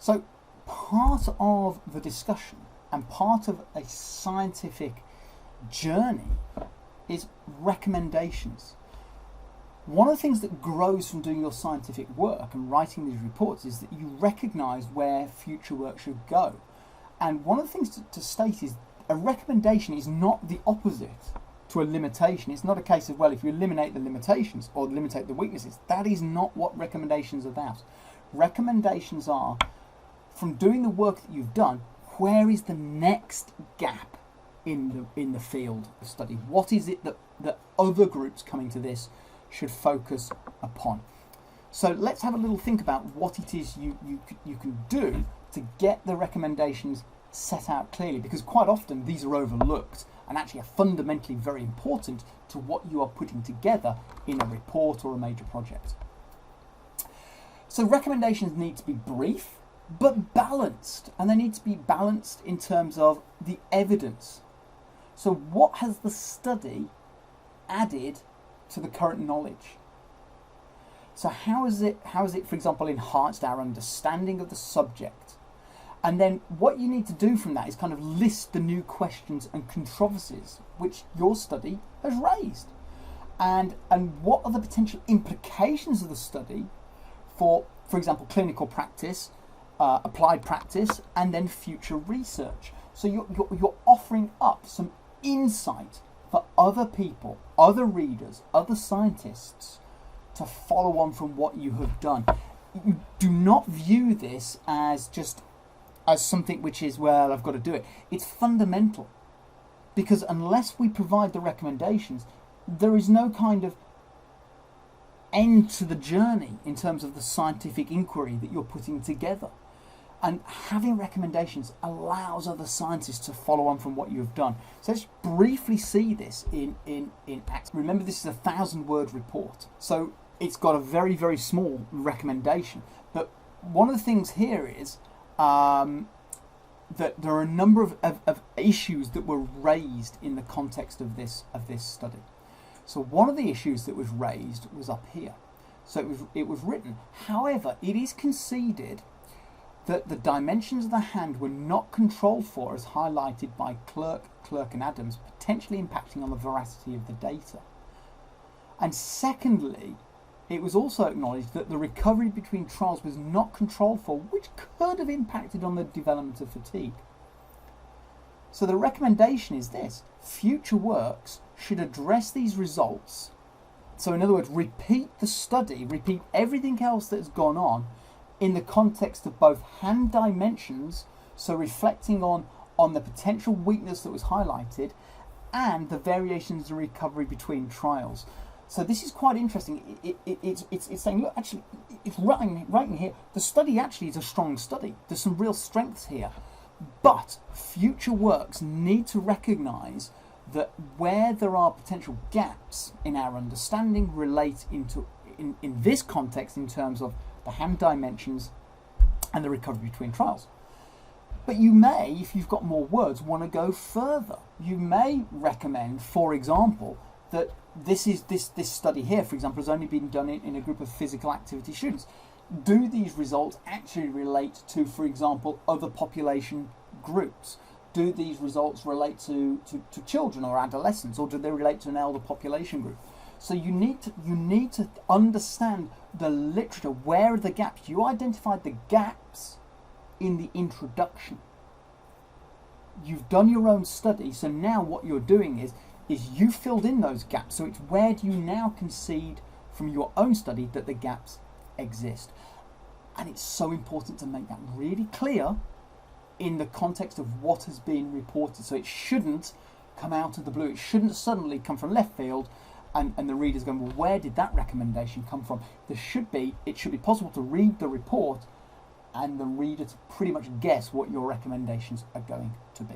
So part of the discussion and part of a scientific journey is recommendations. One of the things that grows from doing your scientific work and writing these reports is that you recognise where future work should go. And one of the things to state is a recommendation is not the opposite to a limitation. It's not a case of, well, if you eliminate the limitations or eliminate the weaknesses. That is not what recommendations are about. Recommendations are, from doing the work that you've done, where is the next gap in the field of study? What is it that other groups coming to this should focus upon? So let's have a little think about what it is you can do to get the recommendations set out clearly, because quite often these are overlooked and actually are fundamentally very important to what you are putting together in a report or a major project. So recommendations need to be brief but balanced, and they need to be balanced in terms of the evidence. So what has the study added to the current knowledge? So how has it, for example, enhanced our understanding of the subject? And then what you need to do from that is kind of list the new questions and controversies which your study has raised. And what are the potential implications of the study for example, clinical practice, applied practice, and then future research. So you're offering up some insight for other people, other readers, other scientists to follow on from what you have done. You do not view this as something which is, well, I've got to do it. It's fundamental, because unless we provide the recommendations, there is no kind of end to the journey in terms of the scientific inquiry that you're putting together. And having recommendations allows other scientists to follow on from what you've done. So let's briefly see this in action. Remember, this is a 1,000-word report, so it's got a very, very small recommendation. But one of the things here is that there are a number of issues that were raised in the context of this study. So one of the issues that was raised was up here. So it was written, however, it is conceded that the dimensions of the hand were not controlled for, as highlighted by Clerk, and Adams, potentially impacting on the veracity of the data. And secondly, it was also acknowledged that the recovery between trials was not controlled for, which could have impacted on the development of fatigue. So the recommendation is this: future works should address these results. So in other words, repeat the study, repeat everything else that's gone on in the context of both hand dimensions, so reflecting on the potential weakness that was highlighted, and the variations in recovery between trials. So this is quite interesting. It's saying, look, actually, it's writing here, the study actually is a strong study. There's some real strengths here. But future works need to recognise that where there are potential gaps in our understanding relate in this context in terms of the hand dimensions and the recovery between trials. But you may, if you've got more words, want to go further. You may recommend, for example, that this study here, for example, has only been done in a group of physical activity students. Do these results actually relate to, for example, other population groups? Do these results relate to children or adolescents, or do they relate to an elder population group? So you need to understand the literature. Where are the gaps? You identified the gaps in the introduction. You've done your own study, so now what you're doing is you filled in those gaps. So it's where do you now concede from your own study that the gaps exist? And it's so important to make that really clear in the context of what has been reported. So it shouldn't come out of the blue. It shouldn't suddenly come from left field and the reader's going, well, where did that recommendation come from? It should be possible to read the report and the reader to pretty much guess what your recommendations are going to be.